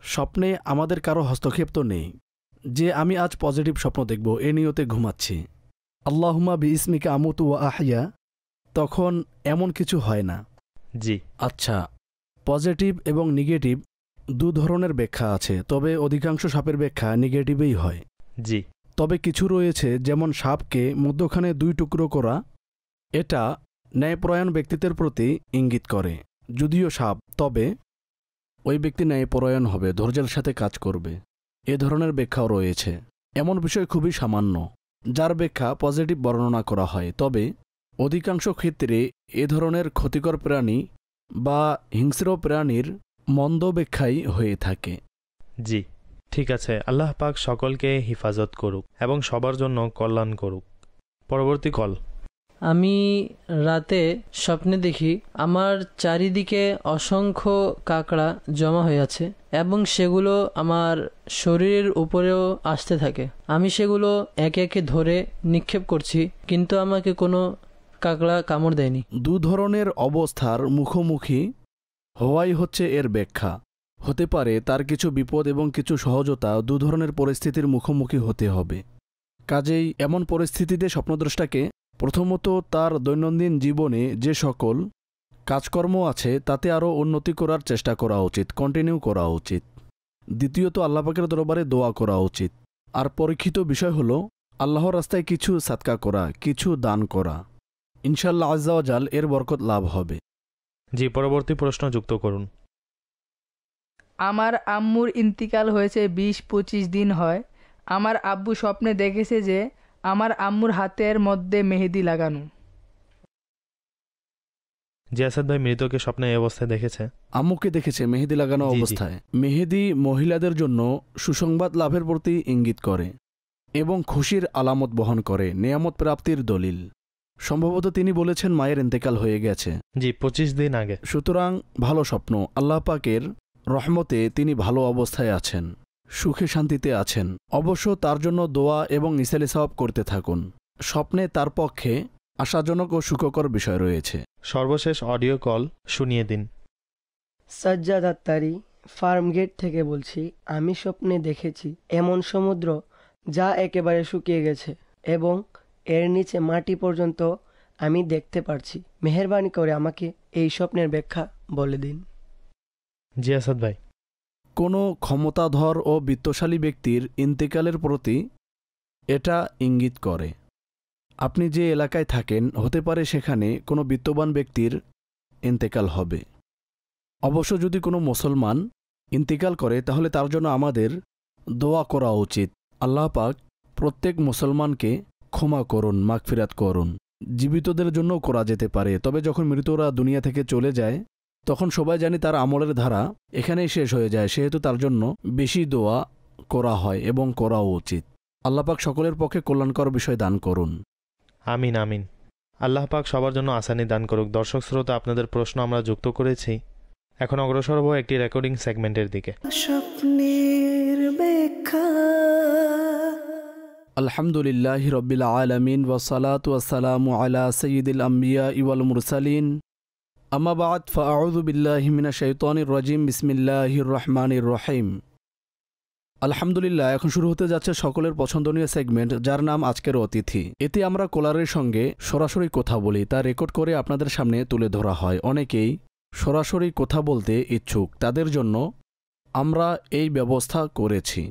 স্বপ্নে আমাদের কারো হস্তক্ষেপ তো নেই যে আমি আজ পজিটিভ স্বপ্ন দেখব এ নিয়তে ঘুমাচ্ছি, আল্লাহুম্মা বিইসমিকা আমুতু ওয়া আহইয়া, তখন এমন কিছু হয় না। জি। আচ্ছা, পজিটিভ এবং নেগেটিভ দু ধরনের ব্যাখ্যা আছে, তবে অধিকাংশ সাপের ব্যাখ্যা নেগেটিভই হয়। জি। তবে কিছু রয়েছে, যেমন সাপকে মধ্যখানে দুই টুকরো করা, এটা ন্যায়পরায়ণ ব্যক্তিত্বের প্রতি ইঙ্গিত করে। যদিও সাপ, তবে ওই ব্যক্তি ন্যায়পরায়ণ হবে, ধৈর্যের সাথে কাজ করবে, এ ধরনের ব্যাখ্যাও রয়েছে। এমন বিষয় খুবই সামান্য যার ব্যাখ্যা পজিটিভ বর্ণনা করা হয়, তবে অধিকাংশ ক্ষেত্রে এ ধরনের ক্ষতিকর প্রাণী বা হিংস্র প্রাণীর মন্দ ব্যাখ্যাই হয়ে থাকে। জি, ঠিক আছে। আল্লাহ পাক সকলকে হিফাজত করুক এবং সবার জন্য কল্যাণ করুক। পরবর্তী কল। আমি রাতে স্বপ্নে দেখি আমার চারিদিকে অসংখ্য কাকড়া জমা হয়ে আছে এবং সেগুলো আমার শরীরের উপরেও আসতে থাকে। আমি সেগুলো একে একে ধরে নিক্ষেপ করছি, কিন্তু আমাকে কোনো কাকড়া কামড় দেয়নি। দু ধরনের অবস্থার মুখোমুখি হওয়াই হচ্ছে এর ব্যাখ্যা। হতে পারে তার কিছু বিপদ এবং কিছু সহজতা, দু ধরনের পরিস্থিতির মুখোমুখি হতে হবে। কাজেই এমন পরিস্থিতিতে স্বপ্নদ্রষ্টাকে প্রথমত তার দৈনন্দিন জীবনে যে সকল কাজকর্ম আছে তাতে আরও উন্নতি করার চেষ্টা করা উচিত, কন্টিনিউ করা উচিত। দ্বিতীয়ত আল্লাহ পাকের দরবারে দোয়া করা উচিত। আর পরীক্ষিত বিষয় হলো আল্লাহর রাস্তায় কিছু সাদকা করা, কিছু দান করা। ইনশাআল্লাহ আজ্জা ওয়া জাল এর বরকত লাভ হবে। জি, পরবর্তী প্রশ্ন যুক্ত করুন। আমার আম্মুর ইন্তিকাল হয়েছে 20-25 দিন হয়। আমার আব্বু স্বপ্নে দেখেছে যে আমার আম্মুর হাতের মধ্যে মেহেদি লাগানো। জি আসাদ ভাই, মৃতকে স্বপ্নে এই অবস্থায় দেখেছে? আম্মুকে দেখেছে মেহেদি লাগানো অবস্থায়। মেহেদি মহিলাদের জন্য সুসংবাদ লাভের প্রতি ইঙ্গিত করে এবং খুশির আলামত বহন করে, নেয়ামত প্রাপ্তির দলিল। সম্ভবত তিনি বলেছেন মায়ের ইন্তেকাল হয়ে গেছে। জি, 25 দিন আগে। সুতরাং ভালো স্বপ্ন। আল্লাহ পাকের রহমতে তিনি ভালো অবস্থায় আছেন, সুখে শান্তিতে আছেন। অবশ্য তার জন্য দোয়া এবং ইসালে সওয়াব করতে থাকুন। স্বপ্নে তার পক্ষে আশাজনক ও সুখকর বিষয় রয়েছে। সর্বশেষ অডিও কল শুনিয়ে দিন। সাজ্জাদ আত্তারি, ফার্মগেট থেকে বলছি। আমি স্বপ্নে দেখেছি এমন সমুদ্র যা একেবারে শুকিয়ে গেছে। এবং এর নিচে মাটি পর্যন্ত আমি দেখতে পারছি। মেহেরবানি করে আমাকে এই স্বপ্নের ব্যাখ্যা বলে দিন। জি আসাদ ভাই। কোনো ক্ষমতাধর ও বিত্তশালী ব্যক্তির ইন্তেকালের প্রতি এটা ইঙ্গিত করে। আপনি যে এলাকায় থাকেন হতে পারে সেখানে কোনো বিত্তবান ব্যক্তির ইন্তেকাল হবে। অবশ্য যদি কোনো মুসলমান ইন্তেকাল করে তাহলে তার জন্য আমাদের দোয়া করা উচিত, আল্লাহ পাক প্রত্যেক মুসলমানকে ক্ষমা করুন, মাগফিরাত করুন। জীবিতদের জন্যও করা যেতে পারে, তবে যখন মৃতরা দুনিয়া থেকে চলে যায় তখন সবাই জানি তার আমলের ধারা এখানেই শেষ হয়ে যায়, সেহেতু তার জন্য বেশি দোয়া করা হয় এবং করাও উচিত। আল্লাহ পাক সকলের পক্ষে কল্যাণকর বিষয় দান করুন। আমিন আমিন। আল্লাহ পাক সবার জন্য আসানি দান করুক। দর্শক শ্রোতা, আপনাদের প্রশ্ন আমরা যুক্ত করেছি। এখন অগ্রসর হব একটি রেকর্ডিং সেগমেন্টের দিকে। স্বপ্নের ব্যাখ্যা। আলহামদুলিল্লাহি রব্বিল আলামিন ওয়াসসালাতু ওয়াসসালামু আলা সাইয়্যিদিল আমবিয়া ওয়াল মুরসালিন, আম্মা বা'দ, ফাআউযু বিল্লাহি মিনাশ শাইতানির রাজিম, বিসমিল্লাহির রহমানির রহিম। আলহামদুলিল্লাহ, এখন শুরু হতে যাচ্ছে সকলের পছন্দনীয় সেগমেন্ট, যার নাম আজকের অতিথি। এতে আমরা কলারের সঙ্গে সরাসরি কথা বলি, তা রেকর্ড করে আপনাদের সামনে তুলে ধরা হয়। অনেকেই সরাসরি কথা বলতে ইচ্ছুক, তাদের জন্য আমরা এই ব্যবস্থা করেছি।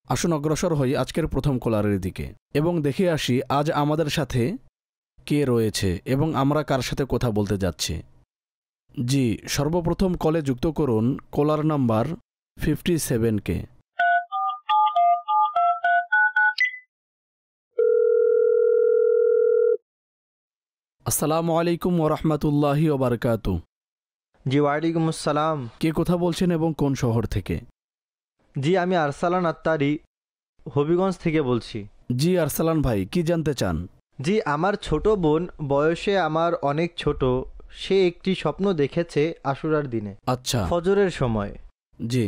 আসুন অগ্রসর হই আজকের প্রথম কলারের দিকে এবং দেখে আসি আজ আমাদের সাথে কে রয়েছে এবং আমরা কার সাথে কথা বলতে যাচ্ছি। জি, সর্বপ্রথম কলে যুক্ত করুন কলার নাম্বার 57কে। আসসালামু আলাইকুম ওয়া রাহমাতুল্লাহি ওয়া বারাকাতু। জি ওয়ালাইকুম আসসালাম। কে কথা বলছেন এবং কোন শহর থেকে? জি আমি আরসালান আত্তারি হবিগঞ্জ থেকে বলছি। জি আরসালান ভাই, কি জানতে চান? জি, আমার ছোট বোন, বয়সে আমার অনেক ছোট, সে একটি স্বপ্ন দেখেছে আশুরার দিনে, আচ্ছা, ফজরের সময়। জি।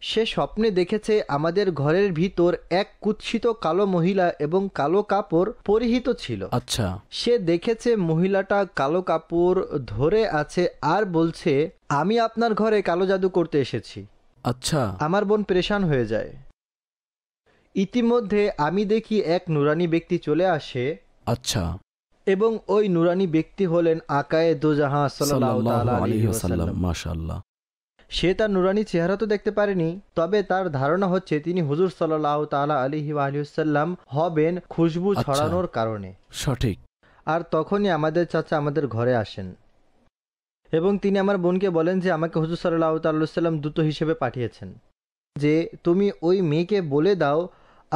সে স্বপ্নে দেখেছে আমাদের ঘরের ভিতর এক কুৎসিত কালো মহিলা এবং কালো কাপড় পরিহিত ছিল। আচ্ছা। সে দেখেছে মহিলাটা কালো কাপড় ধরে আছে আর বলছে, আমি আপনার ঘরে কালো জাদু করতে এসেছি। আচ্ছা। আমার বোন পেরেশান হয়ে যায়। ইতিমধ্যে আমি দেখি এক নুরানি ব্যক্তি চলে আসে। আচ্ছা। এবং ওই নুরানি ব্যক্তি হলেন আকায়ে দোজাহান সাল্লাল্লাহু আলাইহি ওয়াসাল্লাম। মাশাআল্লাহ। সে তার নুরানি চেহারা তো দেখতে পারেনি, তবে তার ধারণা হচ্ছে তিনি হুজুর সাল্লাল্লাহু তাআলা আলাইহি ওয়াসাল্লাম হবেন খুশবু ছড়ানোর কারণে। সঠিক। আর তখনই আমাদের চাচা আমাদের ঘরে আসেন এবং তিনি আমার বোনকে বলেন যে আমাকে হুজুর সাল্লাল্লাহু তাআলা আলাইহি ওয়াসাল্লাম দূত হিসেবে পাঠিয়েছেন, যে তুমি ওই মেয়েকে বলে দাও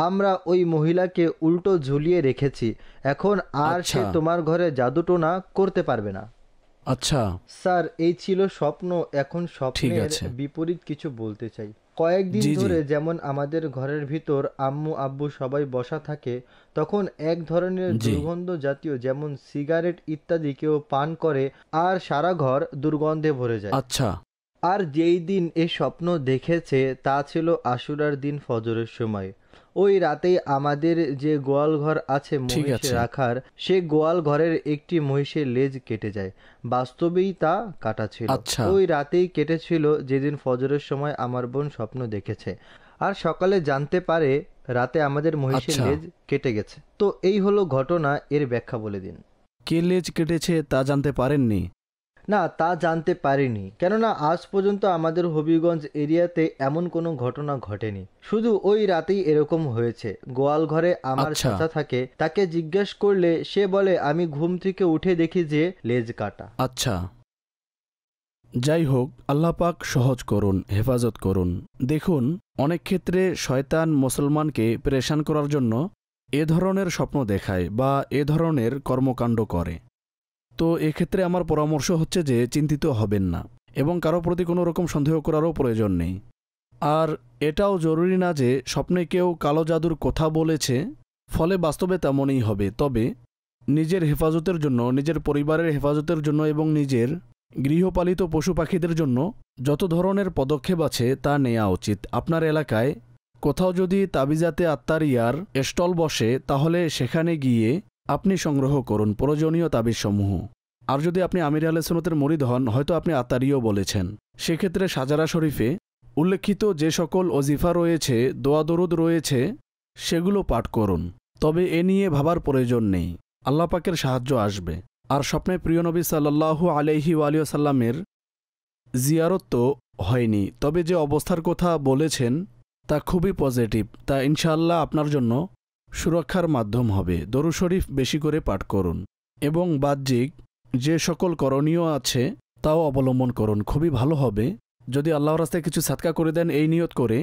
আমরা ওই মহিলাকে উল্টো ঝুলিয়ে রেখেছি, এখন আর সে তোমার ঘরে জাদুটোনা করতে পারবে না। আচ্ছা স্যার, এই ছিল স্বপ্ন। এখন স্বপ্নের বিপরীত কিছু বলতে চাই। কয়েকদিন ধরে যেমন আমাদের ঘরের ভিতর আম্মু আব্বু সবাই বসা থাকে, তখন এক ধরনের দুর্গন্ধ জাতীয় যেমন সিগারেট ইত্যাদি কেউ পান করে আর সারা ঘর দুর্গন্ধে ভরে যায়। আচ্ছা। আর যেই দিন এই স্বপ্ন দেখেছে তা ছিল আশুরার দিন ফজরের সময়। ওই রাতেই আমাদের যে গোয়াল ঘর আছে মহিষ রাখার, সে গোয়াল ঘরের একটি মহিষের লেজ কেটে যায়। বাস্তবেই তা কাটা ছিল। ওই রাতেই কেটেছিল যেদিন ফজরের সময় আমার বোন স্বপ্ন দেখেছে, আর সকালে জানতে পারে রাতে আমাদের মহিষের লেজ কেটে গেছে। তো এই হলো ঘটনা, এর ব্যাখ্যা বলে দিন। কে লেজ কেটেছে তা জানতে পারেননি? না, তা জানতে পারিনি, কেননা আজ পর্যন্ত আমাদের হবিগঞ্জ এরিয়াতে এমন কোনো ঘটনা ঘটেনি। শুধু ওই রাতেই এরকম হয়েছে। গোয়াল ঘরে আমার চাচা থাকে, তাকে জিজ্ঞেস করলে সে বলে আমি ঘুম থেকে উঠে দেখি যে লেজ কাটা। আচ্ছা, যাই হোক, আল্লাহ পাক সহজ করুন, হেফাজত করুন। দেখুন, অনেক ক্ষেত্রে শয়তান মুসলমানকে পেরেশান করার জন্য এ ধরনের স্বপ্ন দেখায় বা এ ধরনের কর্মকাণ্ড করে। তো এক্ষেত্রে আমার পরামর্শ হচ্ছে যে চিন্তিত হবেন না এবং কারো প্রতি কোনো রকম সন্দেহ করারও প্রয়োজন নেই। আর এটাও জরুরি না যে স্বপ্নে কেউ কালো জাদুর কথা বলেছে ফলে বাস্তবে তেমনই হবে। তবে নিজের হেফাজতের জন্য, নিজের পরিবারের হেফাজতের জন্য এবং নিজের গৃহপালিত পশু পাখিদের জন্য যত ধরনের পদক্ষেপ আছে তা নেওয়া উচিত। আপনার এলাকায় কোথাও যদি তাবিজাতে আত্মারিয়ার স্টল বসে তাহলে সেখানে গিয়ে আপনি সংগ্রহ করুন প্রয়োজনীয় তাবিজসমূহ। আর যদি আপনি আমির আহলে সুন্নতের মুরিদ হন, হয়তো আপনি আত্মারিও বলেছেন, সেক্ষেত্রে সাজারা শরীফে উল্লেখিত যে সকল ওজিফা রয়েছে, দোয়া দরুদ রয়েছে, সেগুলো পাঠ করুন। তবে এ নিয়ে ভাবার প্রয়োজন নেই, আল্লাহ পাকের সাহায্য আসবে। আর স্বপ্নে প্রিয় নবী সাল্লাল্লাহু আলাইহি ওয়াসাল্লামের জিয়ারত তো হয়নি, তবে যে অবস্থার কথা বলেছেন তা খুবই পজিটিভ, তা ইনশাআল্লাহ আপনার জন্য সুরক্ষার মাধ্যম হবে। দরুদ শরীফ বেশি করে পাঠ করুন এবং বাহ্যিক যে সকল করণীয় আছে তাও অবলম্বন করুন, খুবই ভালো হবে। যদি আল্লাহর রাস্তায় কিছু সাদকা করে দেন এই নিয়ত করে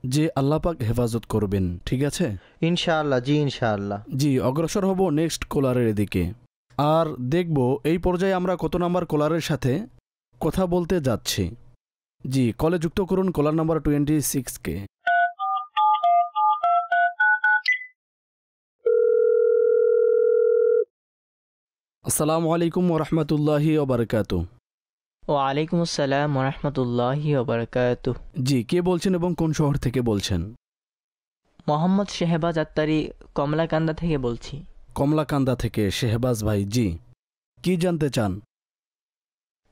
যে আল্লাহ পাক হেফাজত করবেন, ঠিক আছে? ইনশাআল্লাহ। জি ইনশাআল্লাহ। জি, অগ্রসর হব নেক্সট কোলারের দিকে আর দেখব এই পর্যায়ে আমরা কত নাম্বার কোলারের সাথে কথা বলতে যাচ্ছি। জি, কলে যুক্ত করুন কোলার নাম্বার 26কে। আসসালামু আলাইকুম ওরহমতুল্লাহি ওবরকাতু। ওয়ালাইকুম আসসালাম ওরহমতুল্লাহি ওবরকাতু। জি, কে বলছেন এবং কোন শহর থেকে বলছেন? মোহাম্মদ শেহবাজ আত্তারি, কমলাকান্দা থেকে বলছি। কমলাকান্দা থেকে শেহবাজ ভাই, জি কি জানতে চান?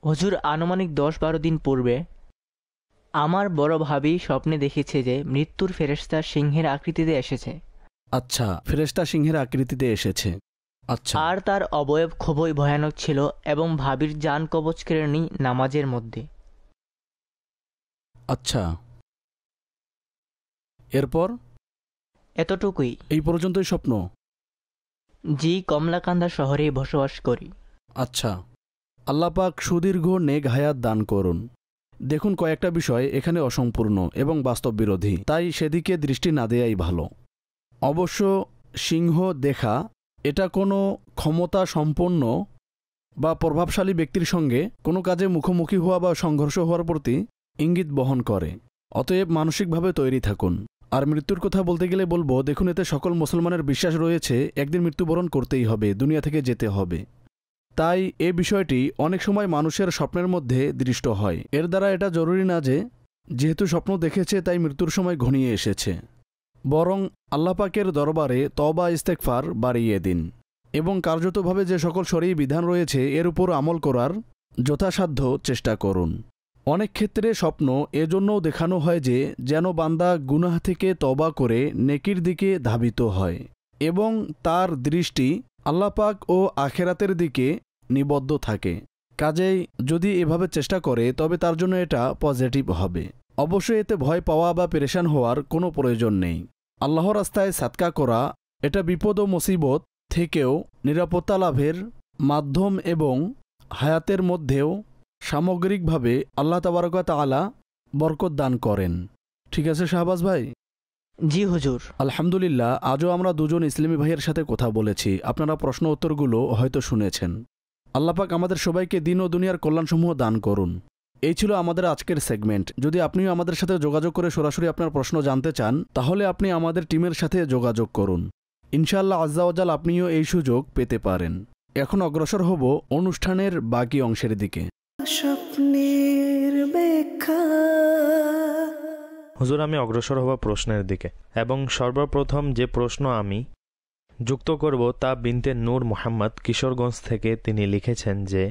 হুজুর, আনুমানিক 10-12 দিন পূর্বে আমার বড় ভাবি স্বপ্নে দেখেছে যে মৃত্যুর ফেরেশতা সিংহের আকৃতিতে এসেছে। আচ্ছা, ফেরেশতা সিংহের আকৃতিতে এসেছে। আচ্ছা। আর তার অবয়ব খুবই ভয়ানক ছিল এবং ভাবির জান কবচ কেড়ে নেই নামাজের মধ্যে। আচ্ছা, এরপর? এতটুকুই। এই পর্যন্তই স্বপ্ন? জি, কমলাকান্দা শহরে বসবাস করি। আচ্ছা, আল্লাহ পাক সুদীর্ঘ নেক হায়াত দান করুন। দেখুন, কয়েকটা বিষয় এখানে অসম্পূর্ণ এবং বাস্তব বিরোধী, তাই সেদিকে দৃষ্টি না দেয়াই ভালো। অবশ্য সিংহ দেখা এটা কোনো ক্ষমতা সম্পন্ন বা প্রভাবশালী ব্যক্তির সঙ্গে কোনো কাজে মুখোমুখি হওয়া বা সংঘর্ষ হওয়ার প্রতি ইঙ্গিত বহন করে। অতএব মানসিকভাবে তৈরি থাকুন। আর মৃত্যুর কথা বলতে গেলে বলবো, দেখুন এতে সকল মুসলমানের বিশ্বাস রয়েছে একদিন মৃত্যুবরণ করতেই হবে, দুনিয়া থেকে যেতে হবে। তাই এ বিষয়টি অনেক সময় মানুষের স্বপ্নের মধ্যে দৃষ্ট হয়। এর দ্বারা এটা জরুরি না যে যেহেতু স্বপ্ন দেখেছে তাই মৃত্যুর সময় ঘনিয়ে এসেছে, বরং আল্লাহ পাকের দরবারে তওবা ইস্তেগফার বাড়িয়ে দিন এবং কার্যতভাবে যে সকল শরঈ বিধান রয়েছে এর উপর আমল করার যথাসাধ্য চেষ্টা করুন। অনেক ক্ষেত্রে স্বপ্ন এজন্যও দেখানো হয় যে যেন বান্দা গুনাহ থেকে তওবা করে নেকির দিকে ধাবিত হয় এবং তার দৃষ্টি আল্লাহ পাক ও আখেরাতের দিকে নিবদ্ধ থাকে। কাজেই যদি এভাবে চেষ্টা করে তবে তার জন্য এটা পজিটিভ হবে। অবশ্যই এতে ভয় পাওয়া বা পেরেশান হওয়ার কোনো প্রয়োজন নেই। আল্লাহর রাস্তায় সাদকা করা এটা বিপদ ও মুসিবত থেকেও নিরাপত্তা লাভের মাধ্যম এবং হায়াতের মধ্যেও সামগ্রিকভাবে আল্লাহ তাবারক ওয়া তাআলা বরকত দান করেন। ঠিক আছে শাহবাজ ভাই? জি হুজুর। আলহামদুলিল্লাহ, আজও আমরা দুজন ইসলামী ভাইয়ের সাথে কথা বলেছি। আপনারা প্রশ্ন উত্তরগুলো হয়তো শুনেছেন। আল্লাহ পাক আমাদের সবাইকে দিন ও দুনিয়ার কল্যাণসমূহ দান করুন। এই ছিল আমাদের আজকের সেগমেন্ট। যদি আপনিও আমাদের সাথে যোগাযোগ করে সরাসরি আপনার প্রশ্ন জানতে চান তাহলে আপনি আমাদের টিমের সাথে যোগাযোগ করুন। ইনশাআল্লাহ আজ্জা ওয়া জাল আপনিও এই সুযোগ পেতে পারেন। এখন অগ্রসর হব অনুষ্ঠানের বাকি অংশের দিকে। স্বপ্নের ব্যাখ্যা। হুজুর, আমি অগ্রসর হব প্রশ্নের দিকে এবং সর্বপ্রথম যে প্রশ্ন আমি যুক্ত করব তা বিনতে নূর মোহাম্মদ কিশোরগঞ্জ থেকে। তিনি লিখেছেন যে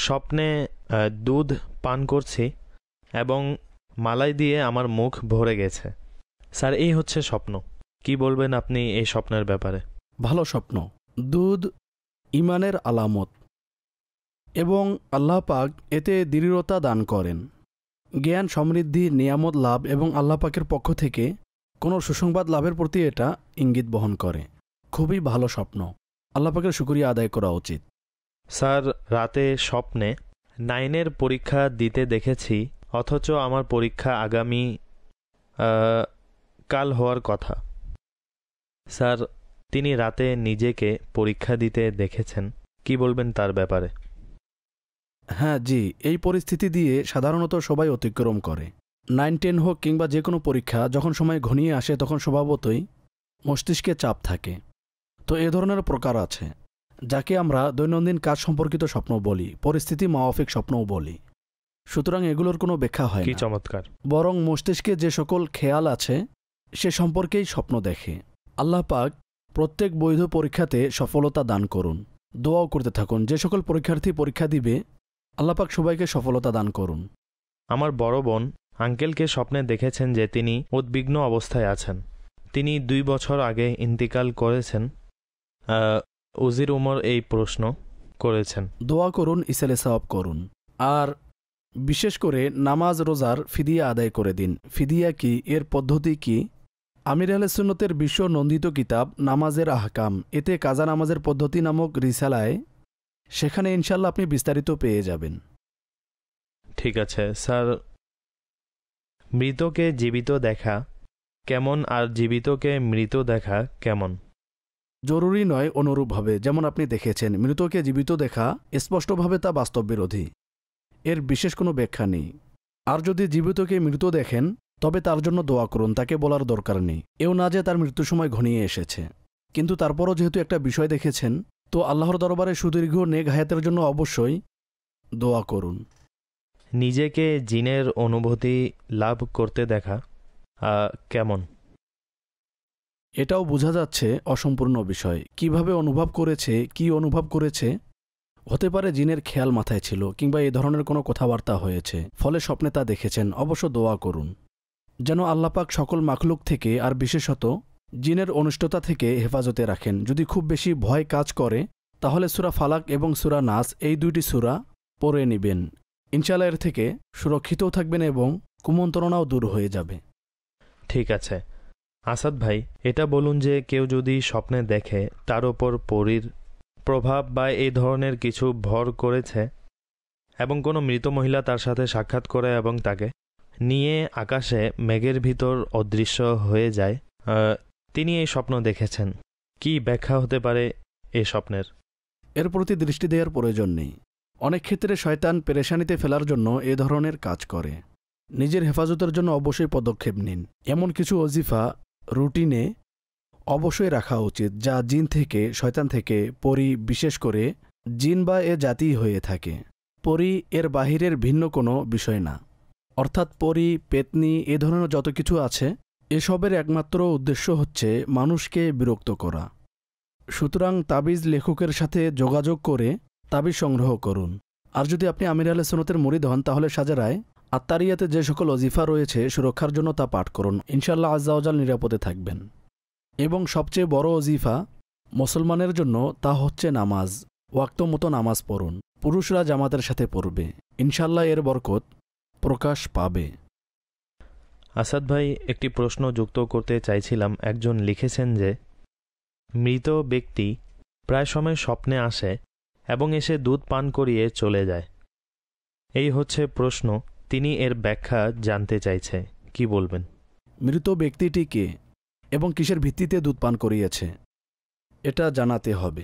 স্বপ্নে দুধ পান করছি এবং মালাই দিয়ে আমার মুখ ভরে গেছে। স্যার, এই হচ্ছে স্বপ্ন, কি বলবেন আপনি এই স্বপ্নের ব্যাপারে? ভালো স্বপ্ন। দুধ ইমানের আলামত এবং আল্লাহ পাক এতে দৃঢ়তা দান করেন। জ্ঞান, সমৃদ্ধি, নিয়ামত লাভ এবং আল্লাহ পাকের পক্ষ থেকে কোনো সুসংবাদ লাভের প্রতি এটা ইঙ্গিত বহন করে। খুবই ভালো স্বপ্ন, আল্লাহ পাকের শুকরিয়া আদায় করা উচিত। স্যার, রাতে স্বপ্নে 9-এর পরীক্ষা দিতে দেখেছি, অথচ আমার পরীক্ষা আগামী কাল হওয়ার কথা। স্যার, তিনি রাতে নিজেকে পরীক্ষা দিতে দেখেছেন, কি বলবেন তার ব্যাপারে? হ্যাঁ জি, এই পরিস্থিতি দিয়ে সাধারণত সবাই অতিক্রম করে। 9-10 হোক কিংবা যে কোনো পরীক্ষা, যখন সময় ঘনিয়ে আসে তখন স্বভাবতই মস্তিষ্কে চাপ থাকে। তো এ ধরনের প্রকার আছে যাকে আমরা দৈনন্দিন কাজ সম্পর্কিত স্বপ্ন বলি, পরিস্থিতি মাওয়াফিক স্বপ্নও বলি। সুতরাং এগুলোর কোনো ব্যাখ্যা হয় কি না, চমৎকার। বরং মস্তিষ্কে যে সকল খেয়াল আছে সে সম্পর্কেই স্বপ্ন দেখে। আল্লাহ পাক প্রত্যেক বৈধ পরীক্ষাতে সফলতা দান করুন। দোয়াও করতে থাকুন। যে সকল পরীক্ষার্থী পরীক্ষা দিবে আল্লাহ পাক সবাইকে সফলতা দান করুন। আমার বড় বোন আঙ্কেলকে স্বপ্নে দেখেছেন যে তিনি উদ্বিগ্ন অবস্থায় আছেন। তিনি 2 বছর আগে ইন্তিকাল করেছেন। উজির উমর এই প্রশ্ন করেছেন। দোয়া করুন, ইসালে সওয়াব করুন, আর বিশেষ করে নামাজ রোজার ফিদিয়া আদায় করে দিন। ফিদিয়া কি, এর পদ্ধতি কি? আমির আহলে সুন্নতের বিশ্ব নন্দিত কিতাব নামাজের আহকাম, এতে কাজা নামাজের পদ্ধতি নামক রিসালায়, সেখানে ইনশাল্লাহ আপনি বিস্তারিত পেয়ে যাবেন। ঠিক আছে স্যার, মৃতকে জীবিত দেখা কেমন আর জীবিতকে মৃত দেখা কেমন? জরুরি নয়, অনুরূপভাবে। যেমন আপনি দেখেছেন, মৃতকে জীবিত দেখা স্পষ্টভাবে তা বাস্তব বিরোধী, এর বিশেষ কোনো ব্যাখ্যা নেই। আর যদি জীবিতকে মৃত দেখেন তবে তার জন্য দোয়া করুন, তাকে বলার দরকার নেই। এও না যে তার মৃত্যু সময় ঘনিয়ে এসেছে, কিন্তু তারপরও যেহেতু একটা বিষয় দেখেছেন, তো আল্লাহর দরবারে সুদীর্ঘ নেক হায়াতের জন্য অবশ্যই দোয়া করুন। নিজেকে জিনের অনুভূতি লাভ করতে দেখা কেমন? এটাও বোঝা যাচ্ছে অসম্পূর্ণ বিষয়। কিভাবে অনুভব করেছে, কি অনুভব করেছে? হতে পারে জিনের খেয়াল মাথায় ছিল, কিংবা এই ধরনের কোনো কথাবার্তা হয়েছে, ফলে স্বপ্নে তা দেখেছেন। অবশ্য দোয়া করুন যেন আল্লাপাক সকল মাখলুক থেকে, আর বিশেষত জিনের অনিষ্টতা থেকে হেফাজতে রাখেন। যদি খুব বেশি ভয় কাজ করে তাহলে সূরা ফালাক এবং সূরা নাস, এই 2টি সূরা পড়ে নেবেন। ইনশাআল্লাহ এর থেকে সুরক্ষিতও থাকবেন এবং কুমন্ত্রণাও দূর হয়ে যাবে। ঠিক আছে আসাদ ভাই, এটা বলুন যে কেউ যদি স্বপ্নে দেখে তার ওপর পরীর প্রভাব বা এই ধরনের কিছু ভর করেছে, এবং কোনো মৃত মহিলা তার সাথে সাক্ষাৎ করে এবং তাকে নিয়ে আকাশে মেঘের ভিতর অদৃশ্য হয়ে যায়, তিনি এই স্বপ্ন দেখেছেন, কি ব্যাখ্যা হতে পারে এই স্বপ্নের? এর প্রতি দৃষ্টি দেওয়ার প্রয়োজন নেই। অনেক ক্ষেত্রে শয়তান পেরেশানিতে ফেলার জন্য এ ধরনের কাজ করে। নিজের হেফাজতের জন্য অবশ্যই পদক্ষেপ নিন। এমন কিছু ওজিফা রুটিনে অবশ্যই রাখা উচিত যা জিন থেকে, শয়তান থেকে, পরী, বিশেষ করে জিন বা এ জাতি হয়ে থাকে। পরী এর বাহিরের ভিন্ন কোনো বিষয় না, অর্থাৎ পরী, পেতনি, এ ধরনের যত কিছু আছে, এসবের একমাত্র উদ্দেশ্য হচ্ছে মানুষকে বিরক্ত করা। সুতরাং তাবিজ লেখকের সাথে যোগাযোগ করে তাবিজ সংগ্রহ করুন। আর যদি আপনি আমির আহলে সুন্নতের মুরিদ হন তাহলে সাজারায় আত্মারিয়াতে যে সকল ওজিফা রয়েছে সুরক্ষার জন্য তা পাঠ করুন। ইনশাআল্লাহ আজ্জা ওয়াজাল নিরাপদে থাকবেন। এবং সবচেয়ে বড় ওজিফা মুসলমানের জন্য তা হচ্ছে নামাজ। ওয়াক্ত মতো নামাজ পড়ুন। পুরুষরা জামাতের সাথে পড়বে, ইনশাআল্লাহ এর বরকত প্রকাশ পাবে। আসাদ ভাই, একটি প্রশ্ন যুক্ত করতে চাইছিলাম। একজন লিখেছেন যে মৃত ব্যক্তি প্রায় সময় স্বপ্নে আসে এবং এসে দুধ পান করিয়ে চলে যায়। এই হচ্ছে প্রশ্ন, তিনি এর ব্যাখ্যা জানতে চাইছে, কি বলবেন? মৃত ব্যক্তিটি কে এবং কিসের ভিত্তিতে দুধ পান করিয়েছে এটা জানাতে হবে।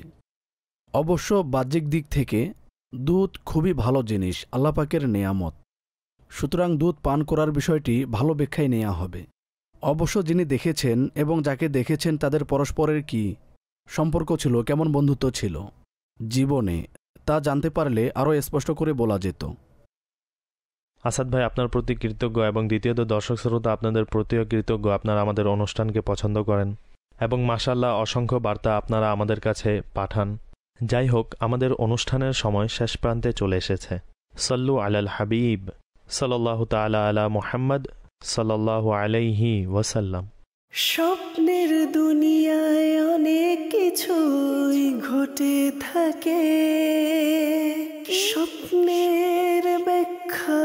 অবশ্য বাহ্যিক দিক থেকে দুধ খুবই ভালো জিনিস, আল্লাহ পাকের নেয়ামত। সুতরাং দুধ পান করার বিষয়টি ভালো ব্যাখ্যায় নেওয়া হবে। অবশ্য যিনি দেখেছেন এবং যাকে দেখেছেন তাদের পরস্পরের কি সম্পর্ক ছিল, কেমন বন্ধুত্ব ছিল জীবনে, তা জানতে পারলে আরও স্পষ্ট করে বলা যেত। আসাদ ভাই, আপনার প্রতি কৃতজ্ঞ, এবং দ্বিতীয়ত দর্শক শ্রোতা আপনাদের প্রতিও কৃতজ্ঞ। আপনারা আমাদের অনুষ্ঠানকে পছন্দ করেন এবং মাশাআল্লাহ অসংখ্য বার্তা আপনারা আমাদের কাছে পাঠান। যাই হোক, আমাদের অনুষ্ঠানের সময় শেষ প্রান্তে চলে এসেছে। সাল্লু আলাল হাবিব সাল্লাল্লাহু তাআলা আলা মুহাম্মদ সাল্লাল্লাহু আলাইহি ওয়াসাল্লাম। স্বপ্নের দুনিয়ায় অনেক কিছুই ঘটে থাকে, স্বপ্নের ব্যাখ্যা